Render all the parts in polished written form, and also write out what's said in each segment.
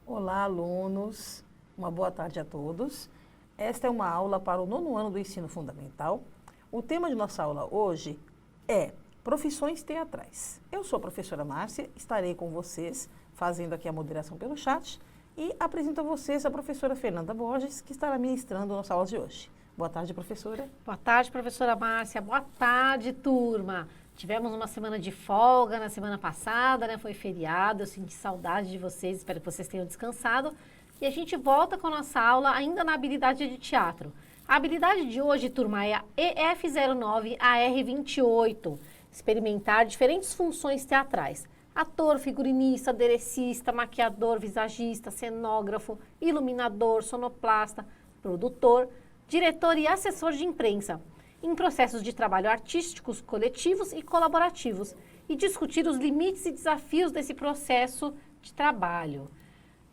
Olá, alunos. Uma boa tarde a todos. Esta é uma aula para o nono ano do ensino fundamental. O tema de nossa aula hoje é profissões teatrais. Eu sou a professora Márcia, estarei com vocês fazendo aqui a moderação pelo chat e apresento a vocês a professora Fernanda Borges, que estará ministrando a nossa aula de hoje. Boa tarde, professora. Boa tarde, professora Márcia. Boa tarde, turma. Tivemos uma semana de folga na semana passada, né? Foi feriado, eu senti saudade de vocês, espero que vocês tenham descansado. E a gente volta com a nossa aula ainda na habilidade de teatro. A habilidade de hoje, turma, é a EF09AR28. Experimentar diferentes funções teatrais. Ator, figurinista, aderecista, maquiador, visagista, cenógrafo, iluminador, sonoplasta, produtor, diretor e assessor de imprensa, em processos de trabalho artísticos, coletivos e colaborativos, e discutir os limites e desafios desse processo de trabalho.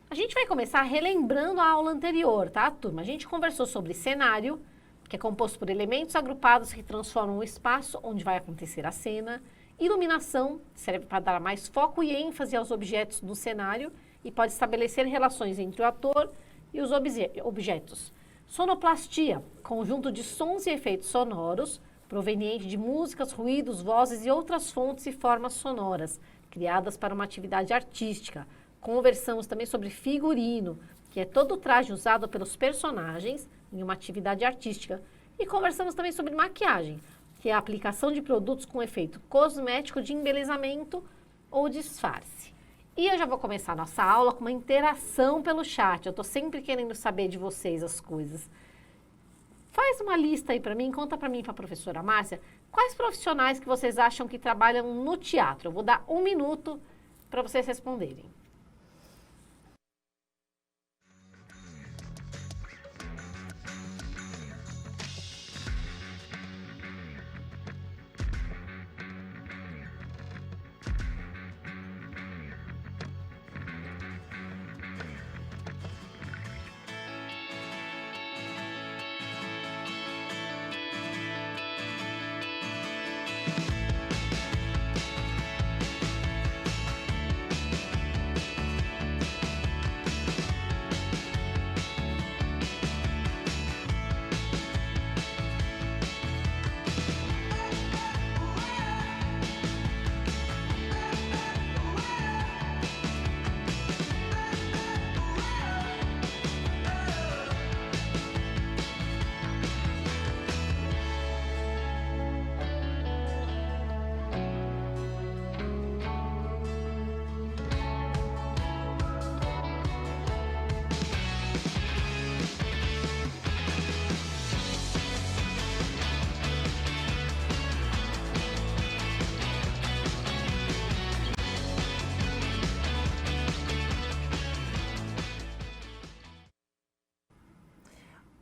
A gente vai começar relembrando a aula anterior, tá, turma? A gente conversou sobre cenário, que é composto por elementos agrupados que transformam o espaço onde vai acontecer a cena, iluminação, serve para dar mais foco e ênfase aos objetos do cenário e pode estabelecer relações entre o ator e os objetos. Sonoplastia, conjunto de sons e efeitos sonoros, proveniente de músicas, ruídos, vozes e outras fontes e formas sonoras, criadas para uma atividade artística. Conversamos também sobre figurino, que é todo o traje usado pelos personagens em uma atividade artística. E conversamos também sobre maquiagem, que é a aplicação de produtos com efeito cosmético de embelezamento ou disfarce. E eu já vou começar a nossa aula com uma interação pelo chat. Eu estou sempre querendo saber de vocês as coisas. Faz uma lista aí para mim, conta para mim e para a professora Márcia, quais profissionais que vocês acham que trabalham no teatro? Eu vou dar 1 minuto para vocês responderem.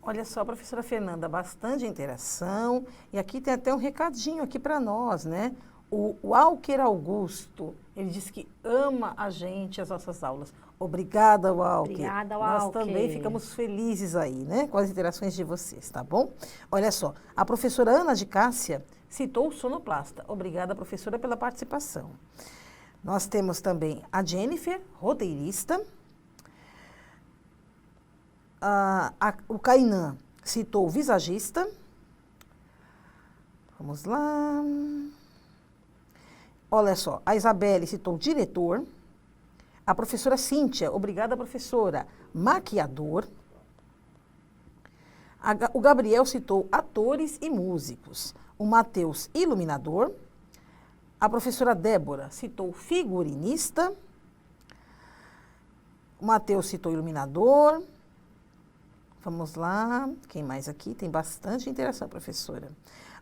Olha só, professora Fernanda, bastante interação. E aqui tem até um recadinho aqui para nós, né? O Walker Augusto, ele disse que ama a gente, as nossas aulas. Obrigada, Walker. Obrigada, Walker. Nós também ficamos felizes aí, né? Com as interações de vocês, tá bom? Olha só, a professora Ana de Cássia citou o sonoplasta. Obrigada, professora, pela participação. Nós temos também a Jennifer, roteirista. O Kainan citou o visagista. Vamos lá. Olha só, a Isabelle citou o diretor. A professora Cíntia, obrigada, professora, maquiador. O Gabriel citou atores e músicos. O Matheus, iluminador. A professora Débora citou figurinista. O Matheus citou iluminador. Vamos lá, quem mais aqui? Tem bastante interação, professora.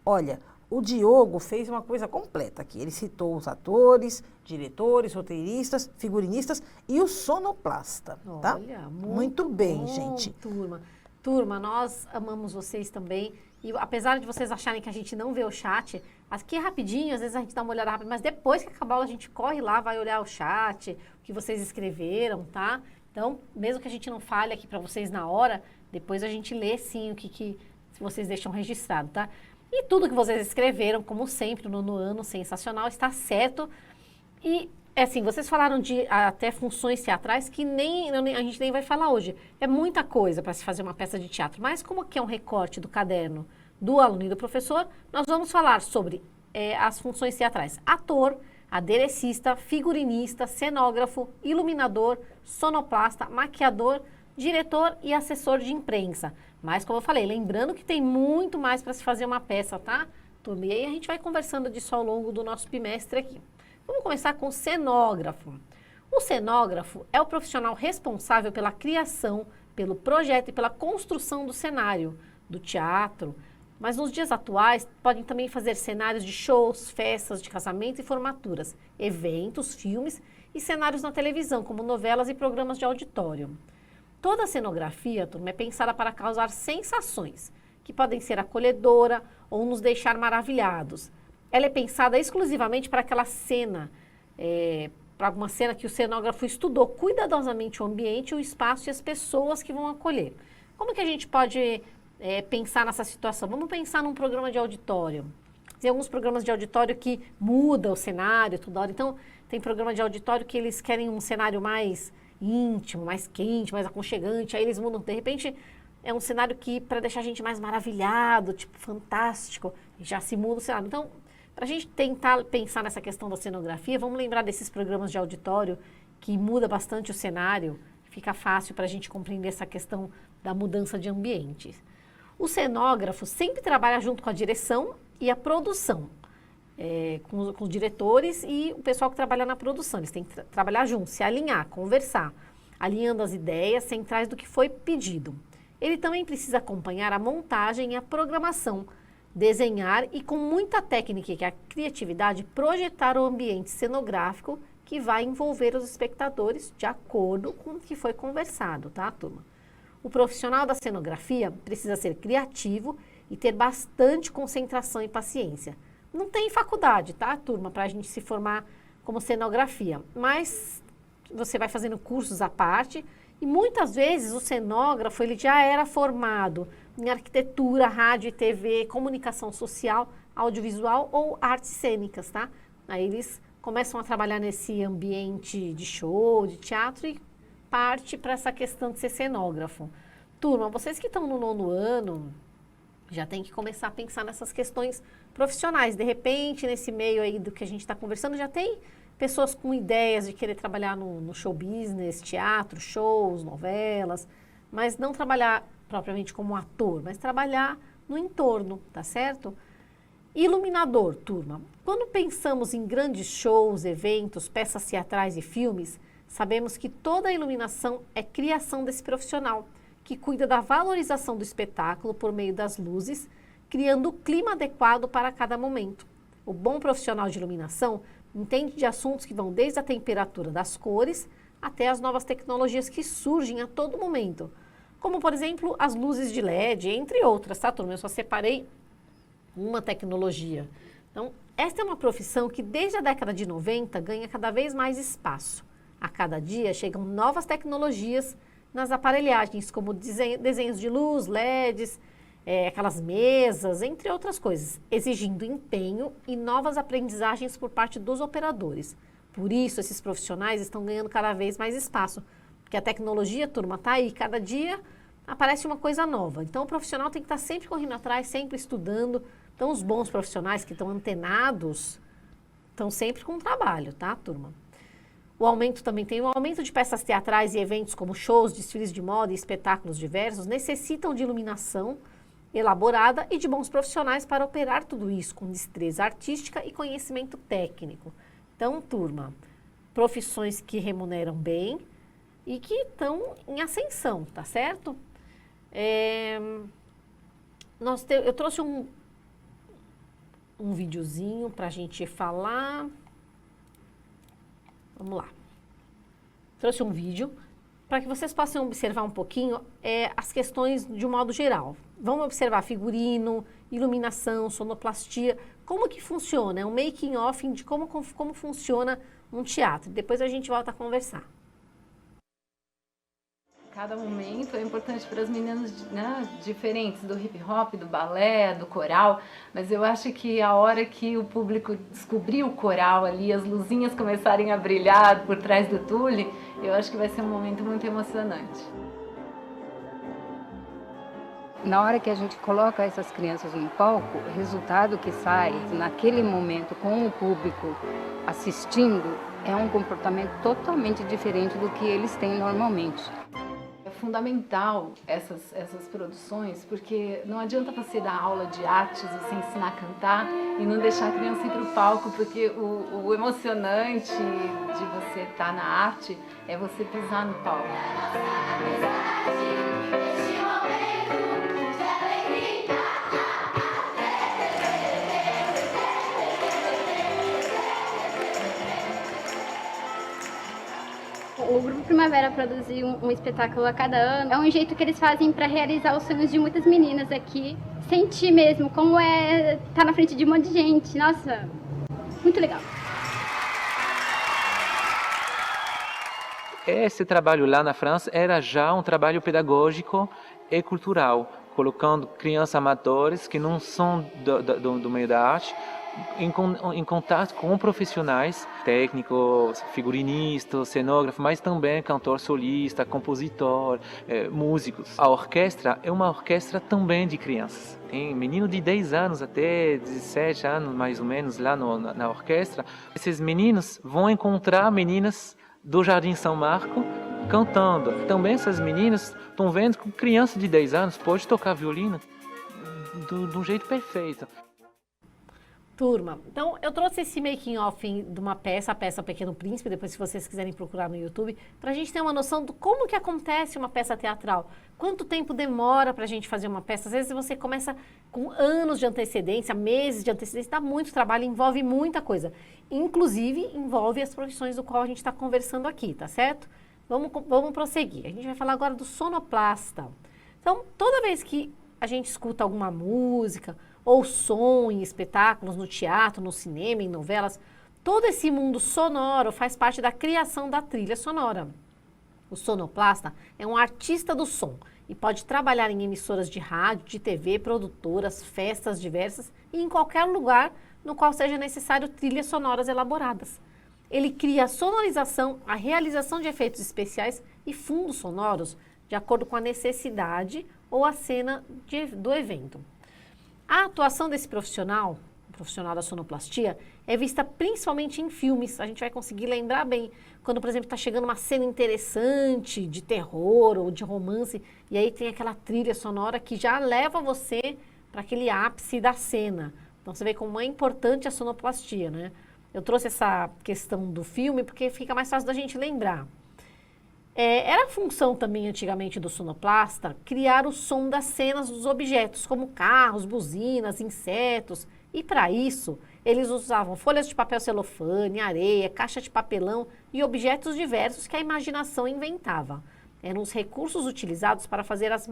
Olha, o Diogo fez uma coisa completa aqui. Ele citou os atores, diretores, roteiristas, figurinistas e o sonoplasta, tá? Olha, muito bem, bom, gente. Turma. Turma, nós amamos vocês também. E apesar de vocês acharem que a gente não vê o chat, aqui é rapidinho, às vezes a gente dá uma olhada rápida, mas depois que acabar a aula a gente corre lá, vai olhar o chat, o que vocês escreveram, tá? Então, mesmo que a gente não fale aqui para vocês na hora, depois a gente lê sim o que vocês deixam registrado, tá? E tudo que vocês escreveram, como sempre, no nono ano, sensacional, está certo. E É assim, vocês falaram de até funções teatrais que a gente nem vai falar hoje. É muita coisa para se fazer uma peça de teatro, mas como que é um recorte do caderno do aluno e do professor, nós vamos falar sobre as funções teatrais. Ator, aderecista, figurinista, cenógrafo, iluminador, sonoplasta, maquiador, diretor e assessor de imprensa. Mas, como eu falei, lembrando que tem muito mais para se fazer uma peça, tá? Turma, e aí a gente vai conversando disso ao longo do nosso bimestre aqui. Vamos começar com o cenógrafo. O cenógrafo é o profissional responsável pela criação, pelo projeto e pela construção do cenário, do teatro. Mas nos dias atuais, podem também fazer cenários de shows, festas de casamento e formaturas, eventos, filmes e cenários na televisão, como novelas e programas de auditório. Toda a cenografia, turma, é pensada para causar sensações, que podem ser acolhedora ou nos deixar maravilhados. Ela é pensada exclusivamente para aquela cena, para alguma cena que o cenógrafo estudou cuidadosamente o ambiente, o espaço e as pessoas que vão acolher. Como que a gente pode pensar nessa situação? Vamos pensar num programa de auditório. Tem alguns programas de auditório que muda o cenário toda hora. Então, tem programa de auditório que eles querem um cenário mais íntimo, mais quente, mais aconchegante. Aí eles mudam. De repente, é um cenário que, para deixar a gente mais maravilhado, tipo, fantástico, já se muda o cenário. Então, para a gente tentar pensar nessa questão da cenografia, vamos lembrar desses programas de auditório que muda bastante o cenário. Fica fácil para a gente compreender essa questão da mudança de ambiente. O cenógrafo sempre trabalha junto com a direção e a produção, com os diretores e o pessoal que trabalha na produção. Eles têm que trabalhar juntos, se alinhar, conversar, alinhando as ideias centrais do que foi pedido. Ele também precisa acompanhar a montagem e a programação, desenhar e, com muita técnica e a criatividade, projetar o ambiente cenográfico que vai envolver os espectadores de acordo com o que foi conversado, tá, turma? O profissional da cenografia precisa ser criativo e ter bastante concentração e paciência. Não tem faculdade, tá, turma, para a gente se formar como cenografia, mas você vai fazendo cursos à parte e muitas vezes o cenógrafo ele já era formado em arquitetura, rádio e TV, comunicação social, audiovisual ou artes cênicas, tá? Aí eles começam a trabalhar nesse ambiente de show, de teatro e parte para essa questão de ser cenógrafo. Turma, vocês que estão no 9º ano, já tem que começar a pensar nessas questões profissionais. De repente, nesse meio aí do que a gente está conversando, já tem pessoas com ideias de querer trabalhar no show business, teatro, shows, novelas, mas não trabalhar propriamente como ator, mas trabalhar no entorno, tá certo? Iluminador, turma. Quando pensamos em grandes shows, eventos, peças teatrais e filmes, sabemos que toda a iluminação é criação desse profissional, que cuida da valorização do espetáculo por meio das luzes, criando o clima adequado para cada momento. O bom profissional de iluminação entende de assuntos que vão desde a temperatura das cores até as novas tecnologias que surgem a todo momento, como, por exemplo, as luzes de LED, entre outras, tá, turma? Eu só separei uma tecnologia. Então, esta é uma profissão que desde a década de 90 ganha cada vez mais espaço. A cada dia chegam novas tecnologias nas aparelhagens, como desenhos de luz, LEDs, aquelas mesas, entre outras coisas, exigindo empenho e novas aprendizagens por parte dos operadores. Por isso, esses profissionais estão ganhando cada vez mais espaço, porque a tecnologia, turma, está aí, cada dia aparece uma coisa nova. Então, o profissional tem que estar sempre correndo atrás, sempre estudando. Então, os bons profissionais que estão antenados estão sempre com trabalho, tá, turma? O aumento também tem o aumento de peças teatrais e eventos como shows, desfiles de moda e espetáculos diversos necessitam de iluminação elaborada e de bons profissionais para operar tudo isso com destreza artística e conhecimento técnico. Então, turma, profissões que remuneram bem e que estão em ascensão, tá certo? Eu trouxe um videozinho para a gente falar. Vamos lá. Trouxe um vídeo para que vocês possam observar um pouquinho as questões de um modo geral. Vamos observar figurino, iluminação, sonoplastia, como que funciona, é um making of de como funciona um teatro. Depois a gente volta a conversar. Cada momento é importante para as meninas, né, diferentes, do hip hop, do balé, do coral, mas eu acho que a hora que o público descobrir o coral ali, as luzinhas começarem a brilhar por trás do tule, eu acho que vai ser um momento muito emocionante. Na hora que a gente coloca essas crianças no palco, o resultado que sai naquele momento com o público assistindo é um comportamento totalmente diferente do que eles têm normalmente. É fundamental essas produções, porque não adianta você dar aula de artes, você ensinar a cantar e não deixar a criança ir para o palco, porque o emocionante de você estar na arte é você pisar no palco. O Grupo Primavera produziu um espetáculo a cada ano. É um jeito que eles fazem para realizar os sonhos de muitas meninas aqui. Sentir mesmo como é estar na frente de um monte de gente. Nossa, muito legal. Esse trabalho lá na França era já um trabalho pedagógico e cultural, colocando crianças amadores que não são do meio da arte em contato com profissionais, técnicos, figurinistas, cenógrafos, mas também cantor solista, compositor, músicos. A orquestra é uma orquestra também de crianças. Tem menino de 10 anos até 17 anos, mais ou menos, lá na orquestra. Esses meninos vão encontrar meninas do Jardim São Marco cantando. Também essas meninas estão vendo que criança de 10 anos pode tocar violino de um jeito perfeito. Turma, então eu trouxe esse making off de uma peça, a peça Pequeno Príncipe, depois se vocês quiserem procurar no YouTube, para a gente ter uma noção de como que acontece uma peça teatral, quanto tempo demora para a gente fazer uma peça. Às vezes você começa com anos de antecedência, meses de antecedência, dá muito trabalho, envolve muita coisa, inclusive envolve as profissões do qual a gente está conversando aqui, tá certo? Vamos prosseguir, a gente vai falar agora do sonoplasta. Então, toda vez que a gente escuta alguma música, ou som em espetáculos, no teatro, no cinema, em novelas, todo esse mundo sonoro faz parte da criação da trilha sonora. O sonoplasta é um artista do som e pode trabalhar em emissoras de rádio, de TV, produtoras, festas diversas e em qualquer lugar no qual seja necessário trilhas sonoras elaboradas. Ele cria a sonorização, a realização de efeitos especiais e fundos sonoros de acordo com a necessidade ou a cena do evento. A atuação desse profissional, o profissional da sonoplastia, é vista principalmente em filmes. A gente vai conseguir lembrar bem quando, por exemplo, está chegando uma cena interessante de terror ou de romance, e aí tem aquela trilha sonora que já leva você para aquele ápice da cena. Então você vê como é importante a sonoplastia, né? Eu trouxe essa questão do filme porque fica mais fácil da gente lembrar. Era a função também antigamente do sonoplasta criar o som das cenas dos objetos, como carros, buzinas, insetos. E para isso, eles usavam folhas de papel celofane, areia, caixa de papelão e objetos diversos que a imaginação inventava. Eram os recursos utilizados para fazer os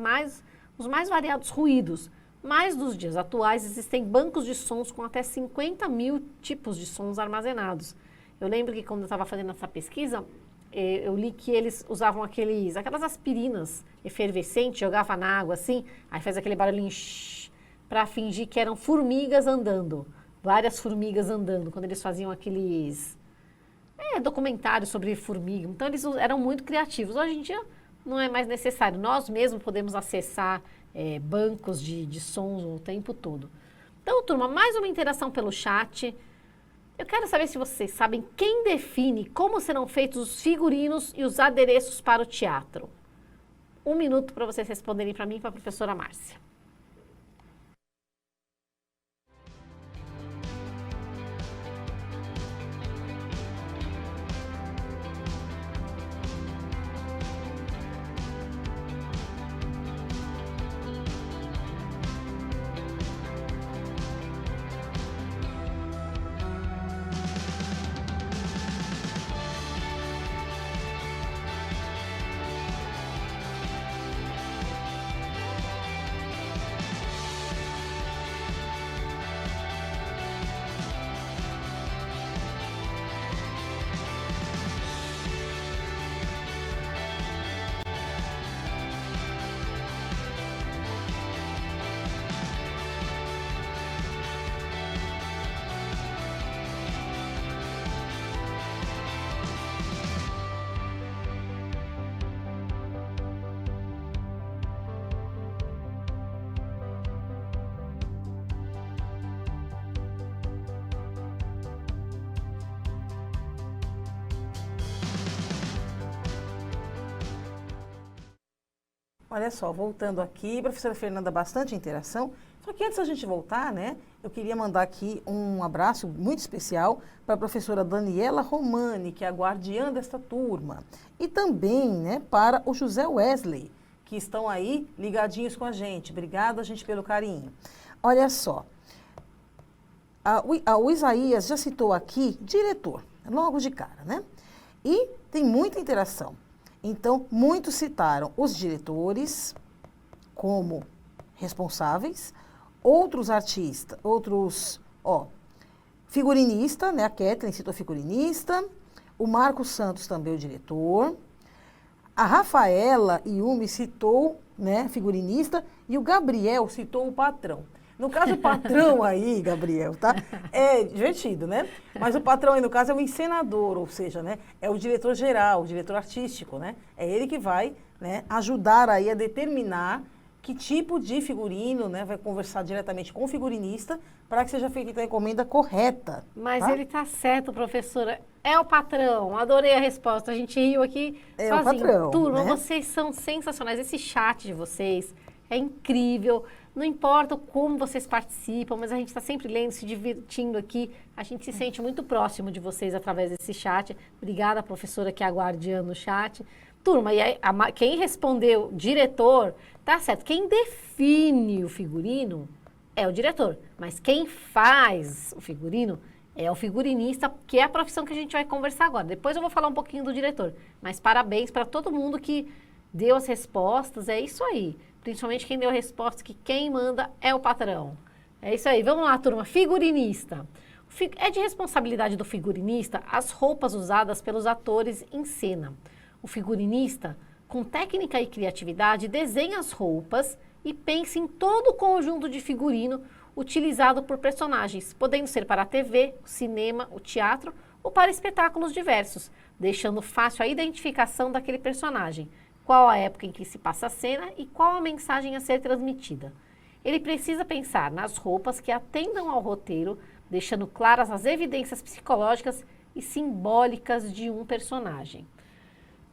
mais variados ruídos. Mas nos dias atuais existem bancos de sons com até 50 mil tipos de sons armazenados. Eu lembro que quando eu estava fazendo essa pesquisa, eu li que eles usavam aquelas aspirinas efervescentes, jogava na água assim, aí faz aquele barulhinho para fingir que eram formigas andando, várias formigas andando, quando eles faziam aqueles documentários sobre formiga. Então eles eram muito criativos. Hoje em dia não é mais necessário, nós mesmos podemos acessar bancos de sons o tempo todo. Então, turma, mais uma interação pelo chat. Eu quero saber se vocês sabem quem define como serão feitos os figurinos e os adereços para o teatro. 1 minuto para vocês responderem para mim e para a professora Márcia. Olha só, voltando aqui, professora Fernanda, bastante interação. Só que antes da gente voltar, né, eu queria mandar aqui um abraço muito especial para a professora Daniela Romani, que é a guardiã desta turma. E também, né, para o José Wesley, que estão aí ligadinhos com a gente. Obrigada, gente, pelo carinho. Olha só, o Isaías já citou aqui diretor, logo de cara, né? E tem muita interação. Então, muitos citaram os diretores como responsáveis, outros artistas, figurinista, né? A Kathleen citou figurinista, o Marcos Santos também o diretor, a Rafaela Yumi citou, né, figurinista, e o Gabriel citou o patrão. No caso, o patrão aí, Gabriel, tá? É divertido, né? Mas o patrão aí, no caso, é o encenador, ou seja, né? É o diretor geral, o diretor artístico, né? É ele que vai, né, ajudar aí a determinar que tipo de figurino, né? Vai conversar diretamente com o figurinista para que seja feita a encomenda correta. Mas tá? ele tá certo, professora. É o patrão. Adorei a resposta. A gente riu aqui É sozinho. o patrão, Turma, né? vocês são sensacionais. Esse chat de vocês é incrível. Não importa como vocês participam, mas a gente está sempre lendo, se divertindo aqui. A gente se sente muito próximo de vocês através desse chat. Obrigada, professora, que é a guardiã no chat. Turma, e aí, quem respondeu diretor, tá certo. Quem define o figurino é o diretor. Mas quem faz o figurino é o figurinista, que é a profissão que a gente vai conversar agora. Depois eu vou falar um pouquinho do diretor. Mas parabéns para todo mundo que deu as respostas. É isso aí. Principalmente quem deu a resposta que quem manda é o patrão. É isso aí. Vamos lá, turma. Figurinista. É de responsabilidade do figurinista as roupas usadas pelos atores em cena. O figurinista, com técnica e criatividade, desenha as roupas e pensa em todo o conjunto de figurino utilizado por personagens, podendo ser para a TV, o cinema, o teatro ou para espetáculos diversos, deixando fácil a identificação daquele personagem. Qual a época em que se passa a cena e qual a mensagem a ser transmitida. Ele precisa pensar nas roupas que atendam ao roteiro, deixando claras as evidências psicológicas e simbólicas de um personagem.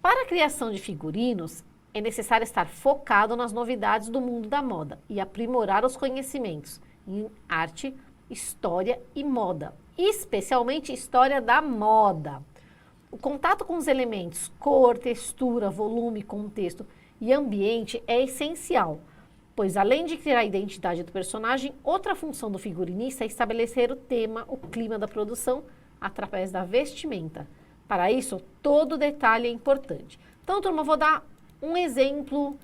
Para a criação de figurinos, é necessário estar focado nas novidades do mundo da moda e aprimorar os conhecimentos em arte, história e moda, especialmente história da moda. O contato com os elementos cor, textura, volume, contexto e ambiente é essencial, pois além de criar a identidade do personagem, outra função do figurinista é estabelecer o tema, o clima da produção, através da vestimenta. Para isso, todo detalhe é importante. Então, turma, eu vou dar um exemplo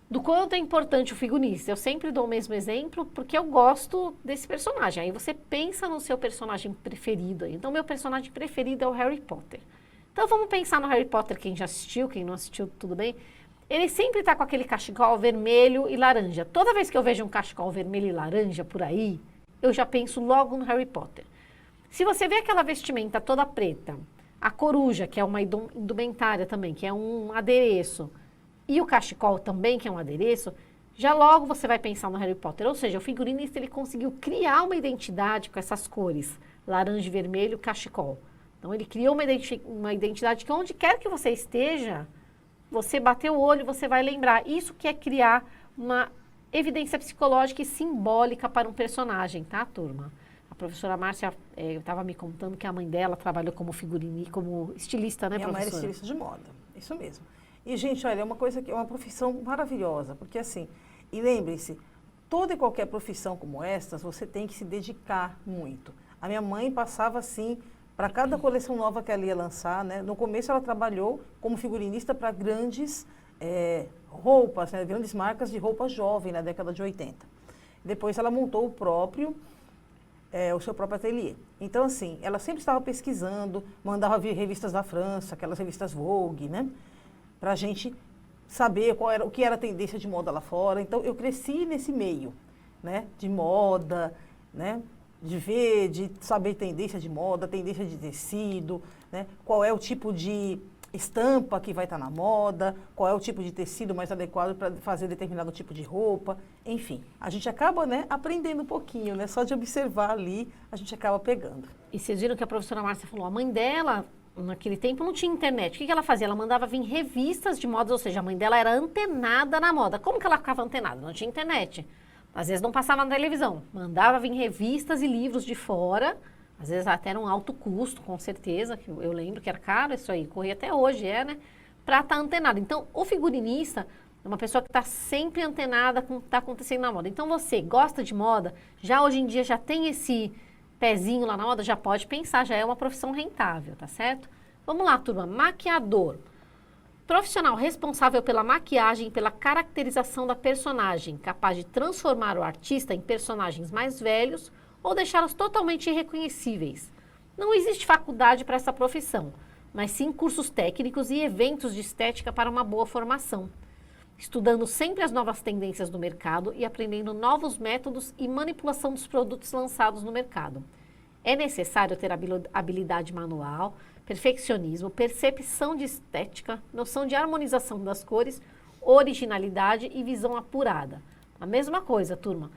do quanto é importante o figurinista. Eu sempre dou o mesmo exemplo porque eu gosto desse personagem. Aí você pensa no seu personagem preferido. Então, meu personagem preferido é o Harry Potter. Então, vamos pensar no Harry Potter, quem já assistiu, quem não assistiu, tudo bem? Ele sempre está com aquele cachecol vermelho e laranja. Toda vez que eu vejo um cachecol vermelho e laranja por aí, eu já penso logo no Harry Potter. Se você vê aquela vestimenta toda preta, a coruja, que é uma indumentária também, que é um adereço, e o cachecol também, que é um adereço, já logo você vai pensar no Harry Potter. Ou seja, o figurinista ele conseguiu criar uma identidade com essas cores, laranja e vermelho, cachecol. Então, ele criou uma identidade que onde quer que você esteja, você bater o olho, você vai lembrar. Isso que é criar uma evidência psicológica e simbólica para um personagem, tá, turma? A professora Márcia estava me contando que a mãe dela trabalhou como como estilista, né, professora? Minha mãe era estilista de moda, isso mesmo. E, gente, olha, é uma coisa que é uma profissão maravilhosa, porque assim, e lembrem-se, toda e qualquer profissão como estas, você tem que se dedicar muito. A minha mãe passava assim, para cada coleção nova que ela ia lançar, né? No começo ela trabalhou como figurinista para grandes roupas, né? Grandes marcas de roupa jovem na década de 80. Depois ela montou o seu próprio ateliê. Então, assim, ela sempre estava pesquisando, mandava vir revistas da França, aquelas revistas Vogue, né? Para a gente saber o que era a tendência de moda lá fora. Então, eu cresci nesse meio, né? De moda, né? De saber tendência de moda, tendência de tecido, né? Qual é o tipo de estampa que vai estar na moda, qual é o tipo de tecido mais adequado para fazer determinado tipo de roupa, enfim. A gente acaba, né, aprendendo um pouquinho, né? Só de observar ali, a gente acaba pegando. E vocês viram que a professora Márcia falou, a mãe dela naquele tempo não tinha internet. O que ela fazia? Ela mandava vir revistas de modas, ou seja, a mãe dela era antenada na moda. Como que ela ficava antenada? Não tinha internet. Às vezes não passava na televisão. Mandava vir revistas e livros de fora, às vezes até era um alto custo, com certeza, que eu lembro que era caro isso aí, corria até hoje, né? Para estar antenado. Então, o figurinista é uma pessoa que está sempre antenada com o que está acontecendo na moda. Então, você gosta de moda, já hoje em dia já tem esse pezinho lá na moda, já pode pensar, já é uma profissão rentável, tá certo? Vamos lá, turma. Maquiador. Profissional responsável pela maquiagem e pela caracterização da personagem, capaz de transformar o artista em personagens mais velhos ou deixá-los totalmente irreconhecíveis. Não existe faculdade para essa profissão, mas sim cursos técnicos e eventos de estética para uma boa formação, estudando sempre as novas tendências do mercado e aprendendo novos métodos e manipulação dos produtos lançados no mercado. É necessário ter habilidade manual, perfeccionismo, percepção de estética, noção de harmonização das cores, originalidade e visão apurada. A mesma coisa, turma.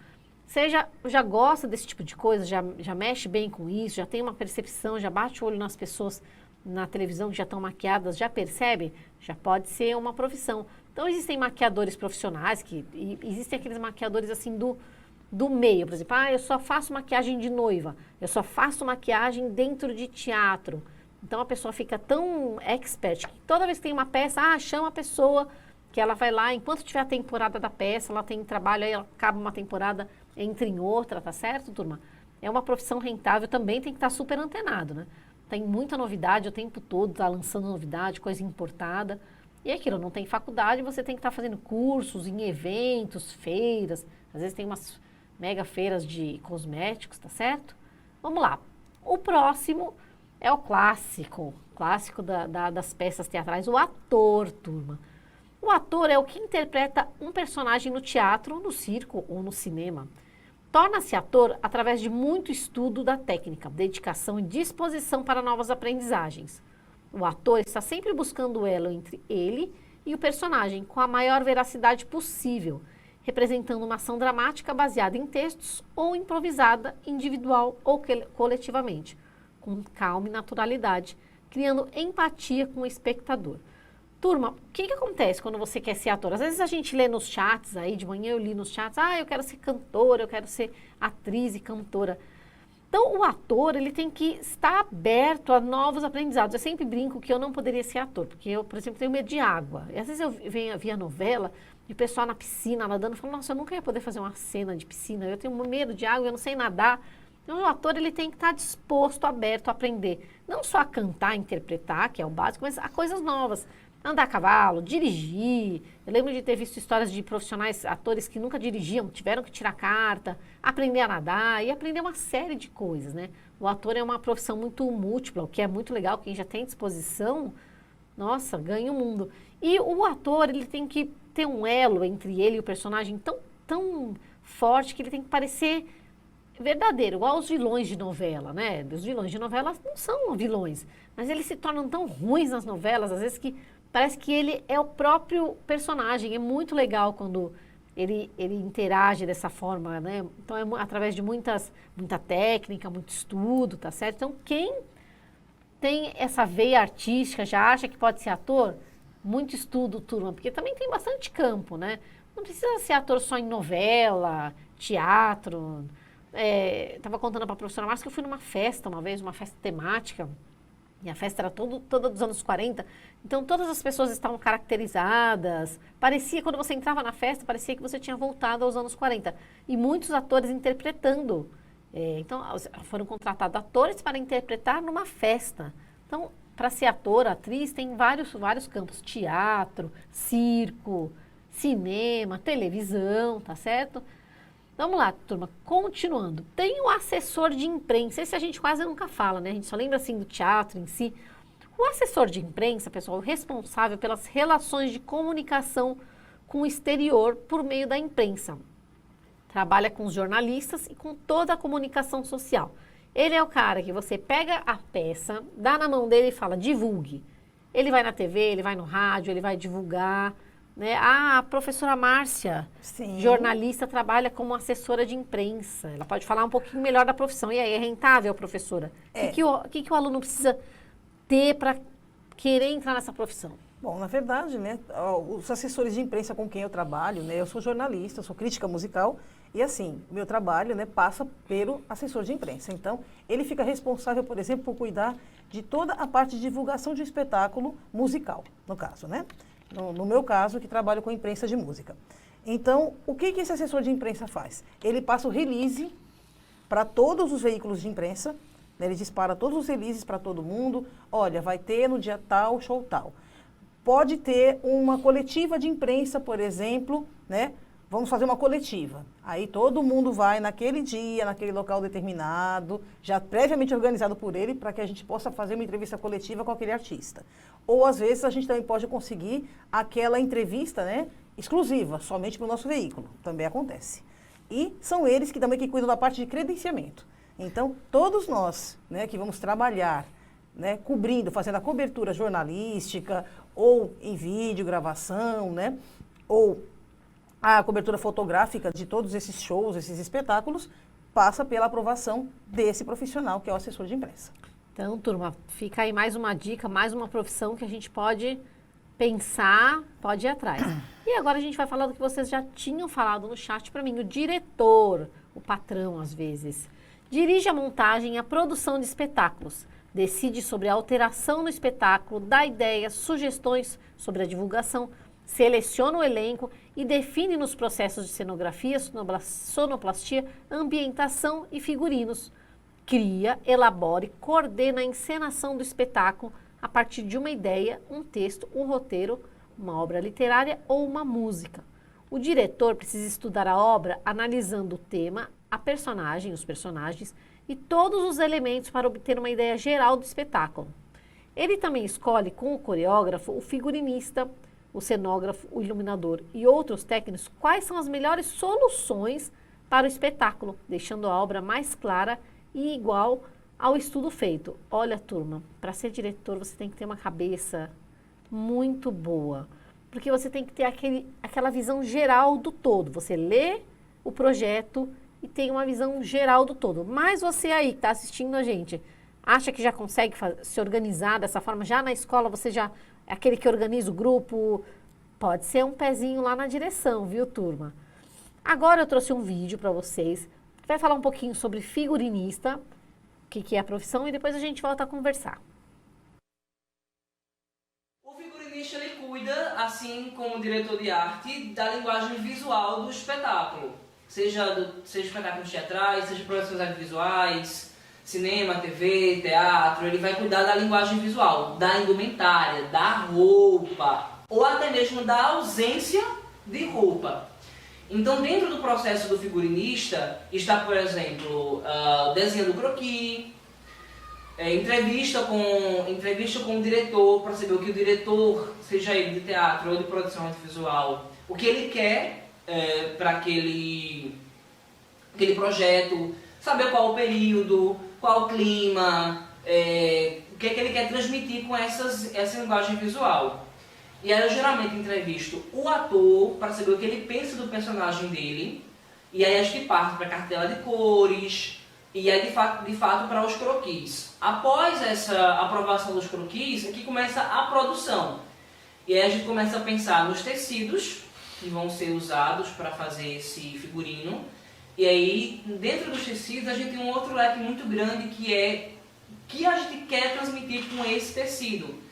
Você já gosta desse tipo de coisa, já mexe bem com isso, já tem uma percepção, já bate o olho nas pessoas na televisão que já estão maquiadas, já percebe? Já pode ser uma profissão. Então, existem maquiadores profissionais, e existem aqueles maquiadores assim do meio, por exemplo, eu só faço maquiagem de noiva, eu só faço maquiagem dentro de teatro. Então, a pessoa fica tão expert que toda vez que tem uma peça, chama a pessoa que ela vai lá, enquanto tiver a temporada da peça, ela tem trabalho, aí ela acaba uma temporada, entra em outra, tá certo, turma? É uma profissão rentável, também tem que estar super antenado, né? Tem muita novidade o tempo todo, tá lançando novidade, coisa importada. E é aquilo, não tem faculdade, você tem que estar fazendo cursos em eventos, feiras, às vezes tem umas mega feiras de cosméticos, tá certo? Vamos lá. O próximo é o clássico das peças teatrais, o ator, turma. O ator é o que interpreta um personagem no teatro, no circo ou no cinema. Torna-se ator através de muito estudo da técnica, dedicação e disposição para novas aprendizagens. O ator está sempre buscando o elo entre ele e o personagem com a maior veracidade possível, representando uma ação dramática baseada em textos ou improvisada, individual ou coletivamente, com calma e naturalidade, criando empatia com o espectador. Turma, o que acontece quando você quer ser ator? Às vezes a gente lê nos chats, aí de manhã eu li nos chats, eu quero ser cantora, eu quero ser atriz e cantora. Então, o ator, ele tem que estar aberto a novos aprendizados. Eu sempre brinco que eu não poderia ser ator, porque eu, por exemplo, tenho medo de água. E às vezes eu via novela e o pessoal na piscina nadando, falando, nossa, eu nunca ia poder fazer uma cena de piscina, eu tenho medo de água, eu não sei nadar. Então, o ator, ele tem que estar disposto, aberto a aprender. Não só a cantar, interpretar, que é o básico, mas a coisas novas. Andar a cavalo, dirigir. Eu lembro de ter visto histórias de profissionais, atores que nunca dirigiam, tiveram que tirar carta, aprender a nadar e aprender uma série de coisas, né? O ator é uma profissão muito múltipla, o que é muito legal, quem já tem disposição, nossa, ganha o mundo. E o ator, ele tem que ter um elo entre ele e o personagem tão forte que ele tem que parecer verdadeiro, igual os vilões de novela, né? Os vilões de novela não são vilões, mas eles se tornam tão ruins nas novelas, às vezes que parece que ele é o próprio personagem. É muito legal quando ele interage dessa forma, né? Então, é através de muita técnica, muito estudo, tá certo? Então, quem tem essa veia artística, já acha que pode ser ator, muito estudo, turma, porque também tem bastante campo, né? Não precisa ser ator só em novela, teatro. Estava contando para a professora Márcia que eu fui numa festa uma vez, uma festa temática, e a festa era toda dos anos 40, então todas as pessoas estavam caracterizadas, parecia, quando você entrava na festa, parecia que você tinha voltado aos anos 40, e muitos atores interpretando, então foram contratados atores para interpretar numa festa. Então, para ser ator, atriz, tem vários campos, teatro, circo, cinema, televisão, tá certo? Vamos lá, turma, continuando. Tem o assessor de imprensa, esse a gente quase nunca fala, né? A gente só lembra assim do teatro em si. O assessor de imprensa, pessoal, é o responsável pelas relações de comunicação com o exterior por meio da imprensa. Trabalha com os jornalistas e com toda a comunicação social. Ele é o cara que você pega a peça, dá na mão dele e fala, divulgue. Ele vai na TV, ele vai no rádio, ele vai divulgar. Né? A professora Márcia, Sim. jornalista, trabalha como assessora de imprensa. Ela pode falar um pouquinho melhor da profissão. E aí, é rentável, professora? O que o aluno precisa ter para querer entrar nessa profissão? Bom, na verdade, né, os assessores de imprensa com quem eu trabalho, né, eu sou jornalista, eu sou crítica musical, e assim, meu trabalho, né, passa pelo assessor de imprensa. Então, ele fica responsável, por exemplo, por cuidar de toda a parte de divulgação de um espetáculo musical, no caso, né? No meu caso, que trabalho com imprensa de música. Então, o que esse assessor de imprensa faz? Ele passa o release para todos os veículos de imprensa, né, ele dispara todos os releases para todo mundo, olha, vai ter no dia tal, show tal. Pode ter uma coletiva de imprensa, por exemplo, né? Vamos fazer uma coletiva. Aí todo mundo vai naquele dia, naquele local determinado, já previamente organizado por ele, para que a gente possa fazer uma entrevista coletiva com aquele artista. Ou, às vezes, a gente também pode conseguir aquela entrevista, né, exclusiva, somente para o nosso veículo. Também acontece. E são eles que também cuidam da parte de credenciamento. Então, todos nós, né, que vamos trabalhar, né, cobrindo, fazendo a cobertura jornalística, ou em vídeo, gravação, né, ou a cobertura fotográfica de todos esses shows, esses espetáculos, passa pela aprovação desse profissional, que é o assessor de imprensa. Então, turma, fica aí mais uma dica, mais uma profissão que a gente pode pensar, pode ir atrás. E agora a gente vai falar do que vocês já tinham falado no chat para mim, o diretor, o patrão às vezes. Dirige a montagem e a produção de espetáculos. Decide sobre a alteração no espetáculo, dá ideias, sugestões sobre a divulgação, seleciona o elenco e define nos processos de cenografia, sonoplastia, ambientação e figurinos. Cria, elabora e coordena a encenação do espetáculo a partir de uma ideia, um texto, um roteiro, uma obra literária ou uma música. O diretor precisa estudar a obra analisando o tema, a personagem, os personagens e todos os elementos para obter uma ideia geral do espetáculo. Ele também escolhe com o coreógrafo, o figurinista, o cenógrafo, o iluminador e outros técnicos quais são as melhores soluções para o espetáculo, deixando a obra mais clara e igual ao estudo feito. Olha, turma, para ser diretor você tem que ter uma cabeça muito boa, porque você tem que ter aquela visão geral do todo. Você lê o projeto e tem uma visão geral do todo. Mas você aí que está assistindo a gente, acha que já consegue se organizar dessa forma? Já na escola você já é aquele que organiza o grupo? Pode ser um pezinho lá na direção, viu, turma? Agora eu trouxe um vídeo para vocês, que vai falar um pouquinho sobre figurinista, o que é a profissão, e depois a gente volta a conversar. O figurinista ele cuida, assim como o diretor de arte, da linguagem visual do espetáculo. Seja espetáculos teatrais, seja produções audiovisuais, cinema, TV, teatro, ele vai cuidar da linguagem visual, da indumentária, da roupa, ou até mesmo da ausência de roupa. Então, dentro do processo do figurinista, está, por exemplo, o desenho do croquis, entrevista com o diretor, para saber o que o diretor, seja ele de teatro ou de produção audiovisual, o que ele quer para aquele projeto, saber qual o período, qual o clima, o que ele quer transmitir com essa linguagem visual. E aí eu geralmente entrevisto o ator para saber o que ele pensa do personagem dele, e aí a gente parte para a cartela de cores, e aí de fato para os croquis. Após essa aprovação dos croquis, aqui começa a produção. E aí a gente começa a pensar nos tecidos que vão ser usados para fazer esse figurino. E aí, dentro dos tecidos, a gente tem um outro leque muito grande que é o que a gente quer transmitir com esse tecido.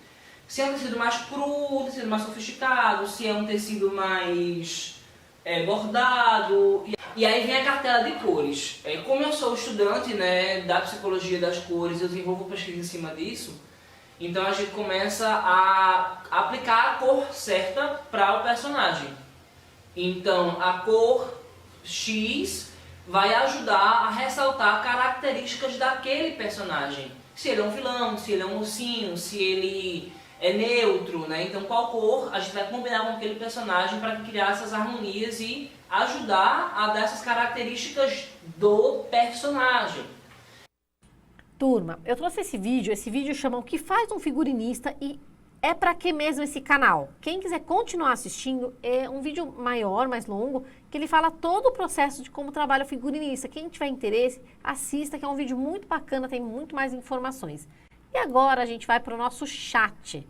Se é um tecido mais cru, um tecido mais sofisticado, se é um tecido mais bordado. E aí vem a cartela de cores. Como eu sou estudante, né, da psicologia das cores, eu desenvolvo pesquisa em cima disso, então a gente começa a aplicar a cor certa para o personagem. Então a cor X vai ajudar a ressaltar características daquele personagem. Se ele é um vilão, se ele é um mocinho, se ele é neutro, né? Então qual cor a gente vai combinar com aquele personagem para criar essas harmonias e ajudar a dar essas características do personagem. Turma, eu trouxe esse vídeo chama O que faz um figurinista e é para que mesmo esse canal? Quem quiser continuar assistindo, é um vídeo maior, mais longo, que ele fala todo o processo de como trabalha o figurinista. Quem tiver interesse, assista, que é um vídeo muito bacana, tem muito mais informações. E agora a gente vai para o nosso chat.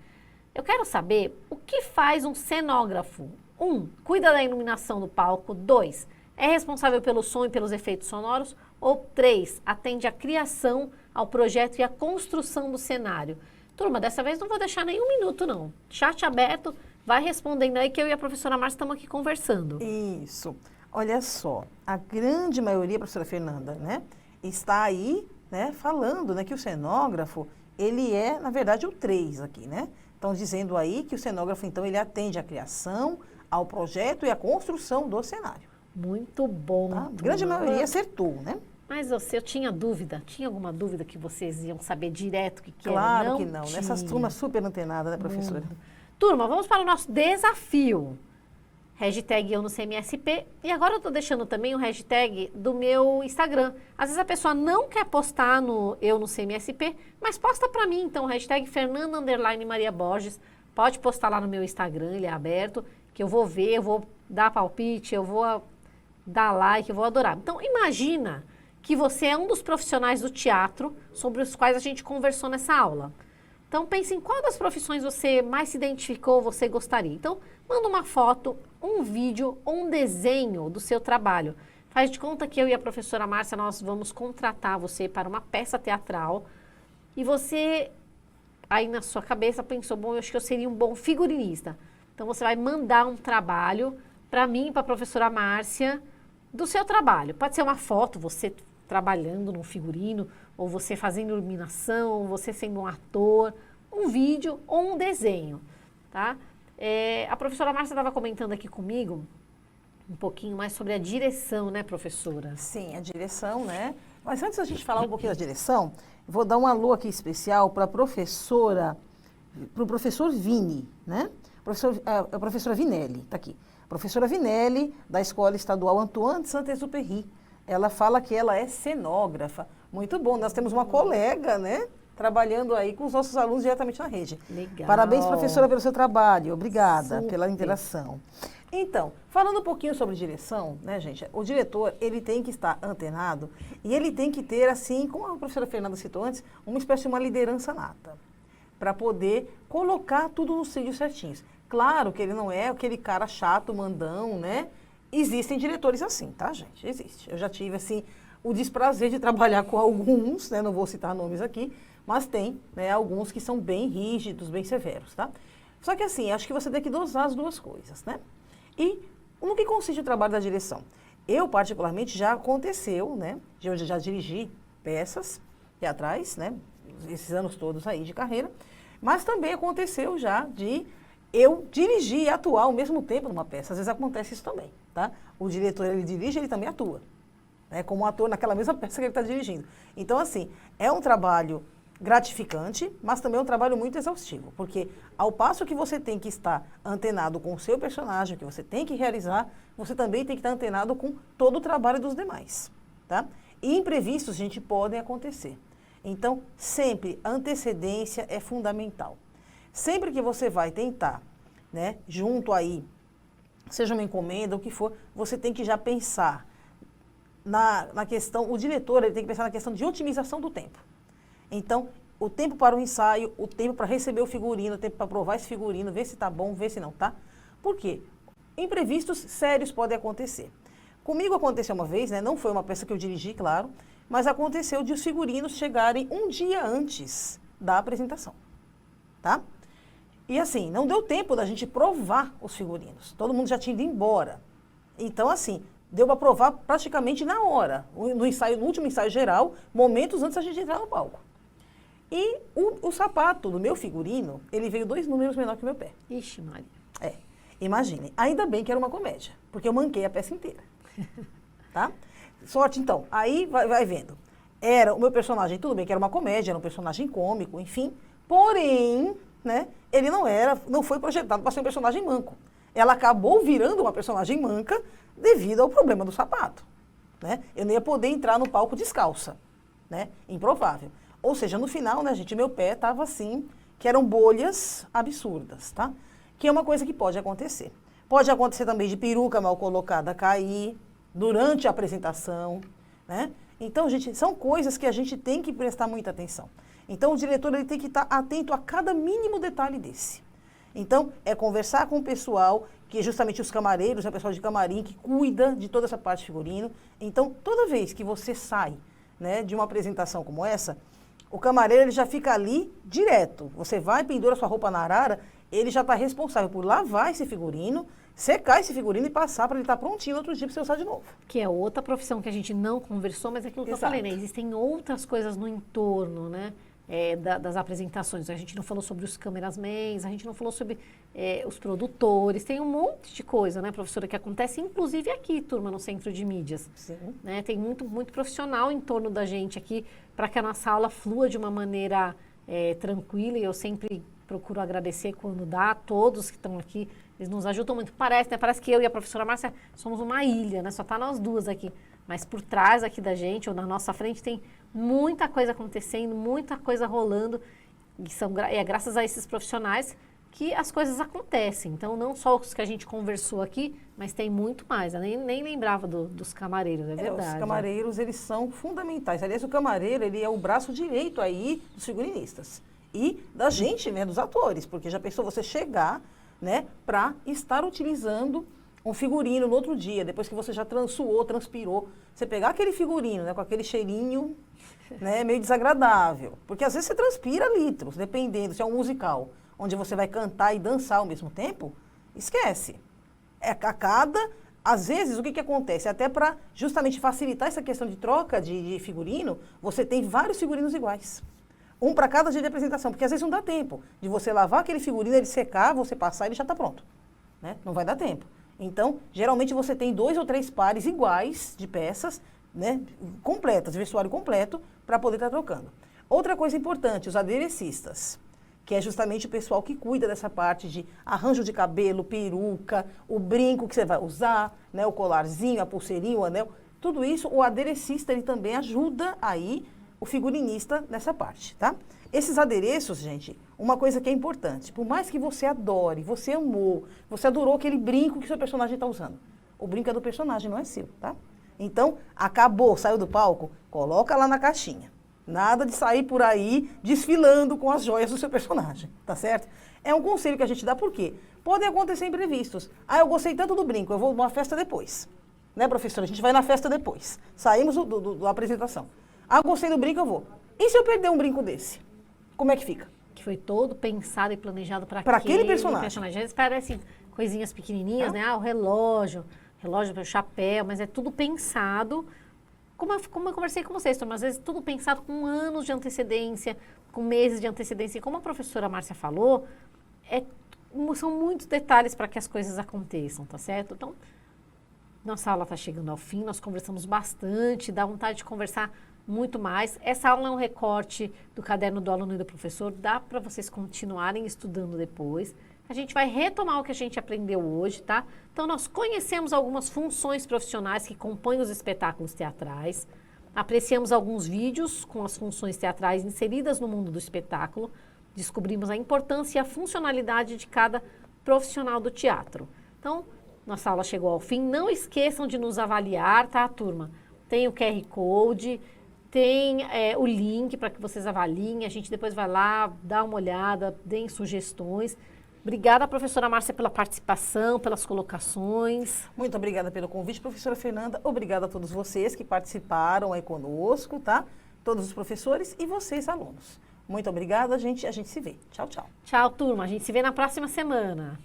Eu quero saber o que faz um cenógrafo. 1, cuida da iluminação do palco. 2, é responsável pelo som e pelos efeitos sonoros. Ou 3, atende à criação, ao projeto e à construção do cenário. Turma, dessa vez não vou deixar nenhum minuto, não. Chat aberto, vai respondendo aí que eu e a professora Márcia estamos aqui conversando. Isso. Olha só, a grande maioria, professora Fernanda, né, está aí, né, falando, né, que o cenógrafo, ele é, na verdade, o 3 aqui, né? Estão dizendo aí que o cenógrafo, então, ele atende à criação, ao projeto e à construção do cenário. Muito bom. Tá? A grande maioria acertou, né? Mas eu tinha dúvida, tinha alguma dúvida que vocês iam saber direto o que era? Claro que não, tinha. nessas turmas super antenadas, né, professora? Turma, vamos para o nosso desafio. Hashtag eu no CMSP. E agora eu estou deixando também o hashtag do meu Instagram. Às vezes a pessoa não quer postar no eu no CMSP, mas posta para mim. Então, hashtag Fernanda_Maria Borges. Pode postar lá no meu Instagram, ele é aberto, que eu vou ver, eu vou dar palpite, eu vou dar like, eu vou adorar. Então, imagina que você é um dos profissionais do teatro sobre os quais a gente conversou nessa aula. Então, pense em qual das profissões você mais se identificou, você gostaria. Então, manda uma foto, um vídeo ou um desenho do seu trabalho. Faz de conta que eu e a professora Márcia, nós vamos contratar você para uma peça teatral e você, aí na sua cabeça, pensou, bom, eu acho que eu seria um bom figurinista. Então, você vai mandar um trabalho para mim, para a professora Márcia, do seu trabalho. Pode ser uma foto, você trabalhando num figurino, ou você fazendo iluminação, ou você sendo um ator, um vídeo ou um desenho, tá? A professora Márcia estava comentando aqui comigo um pouquinho mais sobre a direção, né, professora? Sim, a direção, né? Mas antes da gente falar um pouquinho da direção, vou dar um alô aqui especial para a professora, para o professor Vini, né? A professora Vinelli, está aqui. Professora Vinelli, da Escola Estadual Antoine de Saint-Exupéry. Ela fala que ela é cenógrafa. Muito bom, nós temos uma colega, né? Trabalhando aí com os nossos alunos diretamente na rede. Legal. Parabéns, professora, pelo seu trabalho. Obrigada Super. pela interação. Então, falando um pouquinho sobre direção, né, gente? O diretor, ele tem que estar antenado e ele tem que ter, assim, como a professora Fernanda citou antes, uma espécie de uma liderança nata, para poder colocar tudo nos trilhos certinhos. Claro que ele não é aquele cara chato, mandão, né? Existem diretores assim, tá, gente? Existe. Eu já tive, assim, o desprazer de trabalhar com alguns, né? Não vou citar nomes aqui, mas tem, né, alguns que são bem rígidos, bem severos, tá? Só que, assim, acho que você tem que dosar as duas coisas, né? E no que consiste o trabalho da direção? Eu, particularmente, já aconteceu, né? Eu já dirigi peças teatrais, né? Esses anos todos aí de carreira, mas também aconteceu já de eu dirigir e atuar ao mesmo tempo numa peça. Às vezes acontece isso também, tá? O diretor, ele dirige, ele também atua, né? Como ator naquela mesma peça que ele está dirigindo. Então, assim, é um trabalho gratificante, mas também é um trabalho muito exaustivo, porque ao passo que você tem que estar antenado com o seu personagem, que você tem que realizar, você também tem que estar antenado com todo o trabalho dos demais, tá? E imprevistos, gente, podem acontecer. Então, sempre, a antecedência é fundamental. Sempre que você vai tentar, né, junto aí, seja uma encomenda, o que for, você tem que já pensar na questão, o diretor, ele tem que pensar na questão de otimização do tempo. Então, o tempo para o ensaio, o tempo para receber o figurino, o tempo para provar esse figurino, ver se está bom, ver se não está. Por quê? Imprevistos sérios podem acontecer. Comigo aconteceu uma vez, né, não foi uma peça que eu dirigi, claro, mas aconteceu de os figurinos chegarem um dia antes da apresentação, tá? E assim, não deu tempo da gente provar os figurinos. Todo mundo já tinha ido embora. Então, assim, deu para provar praticamente na hora, no ensaio, no último ensaio geral, momentos antes da gente entrar no palco. E o sapato do meu figurino, ele veio 2 números menor que o meu pé. Ixi, Maria. Imaginem. Ainda bem que era uma comédia, porque eu manquei a peça inteira. Tá? Sorte, então. Aí vai vendo. Era o meu personagem, tudo bem que era uma comédia, era um personagem cômico, enfim. Porém, né, ele não foi projetado para ser um personagem manco. Ela acabou virando uma personagem manca devido ao problema do sapato, né? Eu não ia poder entrar no palco descalça, né? Improvável. Ou seja, no final, né, gente, meu pé estava assim, que eram bolhas absurdas, tá? Que é uma coisa que pode acontecer. Pode acontecer também de peruca mal colocada cair durante a apresentação, né? Então, gente, são coisas que a gente tem que prestar muita atenção. Então, o diretor ele tem que estar atento a cada mínimo detalhe desse. Então, é conversar com o pessoal, que é justamente os camareiros, o pessoal de camarim, que cuida de toda essa parte de figurino. Então, toda vez que você sai, né, de uma apresentação como essa, o camareiro ele já fica ali direto. Você vai, pendura sua roupa na arara, ele já está responsável por lavar esse figurino, secar esse figurino e passar para ele estar prontinho no outro dia para você usar de novo. Que é outra profissão que a gente não conversou, mas é aquilo que eu falei, né? Existem outras coisas no entorno, né? Das apresentações. A gente não falou sobre os cameramans, a gente não falou sobre os produtores, tem um monte de coisa, né, professora, que acontece, inclusive aqui, turma, no Centro de Mídias. Sim. Né? Tem muito profissional em torno da gente aqui, para que a nossa aula flua de uma maneira tranquila, e eu sempre procuro agradecer quando dá, a todos que estão aqui, eles nos ajudam muito. Parece, né? Parece que eu e a professora Márcia somos uma ilha, né? Só tá nós duas aqui. Mas por trás aqui da gente, ou na nossa frente, tem muita coisa acontecendo, muita coisa rolando. E é graças a esses profissionais que as coisas acontecem. Então, não só os que a gente conversou aqui, mas tem muito mais. Eu nem lembrava dos camareiros, é verdade. Os camareiros, eles são fundamentais. Aliás, o camareiro, ele é o braço direito aí dos figurinistas. E da gente, né, dos atores. Porque já pensou você chegar, né, para estar utilizando um figurino no outro dia, depois que você já suou, transpirou, você pegar aquele figurino, né, com aquele cheirinho, né, meio desagradável. Porque às vezes você transpira litros, dependendo, se é um musical, onde você vai cantar e dançar ao mesmo tempo, esquece. Às vezes, o que acontece? Até para justamente facilitar essa questão de troca de figurino, você tem vários figurinos iguais. Um para cada dia de apresentação, porque às vezes não dá tempo de você lavar aquele figurino, ele secar, você passar, ele já está pronto. Né? Não vai dar tempo. Então, geralmente você tem 2 ou 3 pares iguais de peças, né, completas, vestuário completo, para poder estar trocando. Outra coisa importante, os aderecistas, que é justamente o pessoal que cuida dessa parte de arranjo de cabelo, peruca, o brinco que você vai usar, né, o colarzinho, a pulseirinha, o anel, tudo isso, o aderecista, ele também ajuda aí o figurinista nessa parte, tá? Esses adereços, gente, uma coisa que é importante, por mais que você adore, você amou, você adorou aquele brinco que seu personagem está usando. O brinco é do personagem, não é seu, tá? Então, acabou, saiu do palco, coloca lá na caixinha. Nada de sair por aí desfilando com as joias do seu personagem, tá certo? É um conselho que a gente dá, por quê? Podem acontecer imprevistos. Ah, eu gostei tanto do brinco, eu vou numa festa depois. Né, professora? A gente vai na festa depois. Saímos da apresentação. Ah, gostei do brinco, eu vou. E se eu perder um brinco desse? Como é que fica? Que foi todo pensado e planejado para aquele personagem. Às vezes parecem coisinhas pequenininhas, né? Ah, o relógio, o chapéu, mas é tudo pensado. Como eu conversei com vocês, Tom, às vezes tudo pensado com anos de antecedência, com meses de antecedência. E como a professora Márcia falou, são muitos detalhes para que as coisas aconteçam, tá certo? Então, nossa aula está chegando ao fim, nós conversamos bastante, dá vontade de conversar muito mais. Essa aula é um recorte do caderno do aluno e do professor, dá para vocês continuarem estudando depois. A gente vai retomar o que a gente aprendeu hoje, tá? Então, nós conhecemos algumas funções profissionais que compõem os espetáculos teatrais, apreciamos alguns vídeos com as funções teatrais inseridas no mundo do espetáculo, descobrimos a importância e a funcionalidade de cada profissional do teatro. Então, nossa aula chegou ao fim. Não esqueçam de nos avaliar, tá, turma? Tem o QR Code, tem o link para que vocês avaliem. A gente depois vai lá, dá uma olhada, deem sugestões. Obrigada, professora Márcia, pela participação, pelas colocações. Muito obrigada pelo convite, professora Fernanda. Obrigada a todos vocês que participaram aí conosco, tá? Todos os professores e vocês, alunos. Muito obrigada, a gente se vê. Tchau, tchau. Tchau, turma. A gente se vê na próxima semana.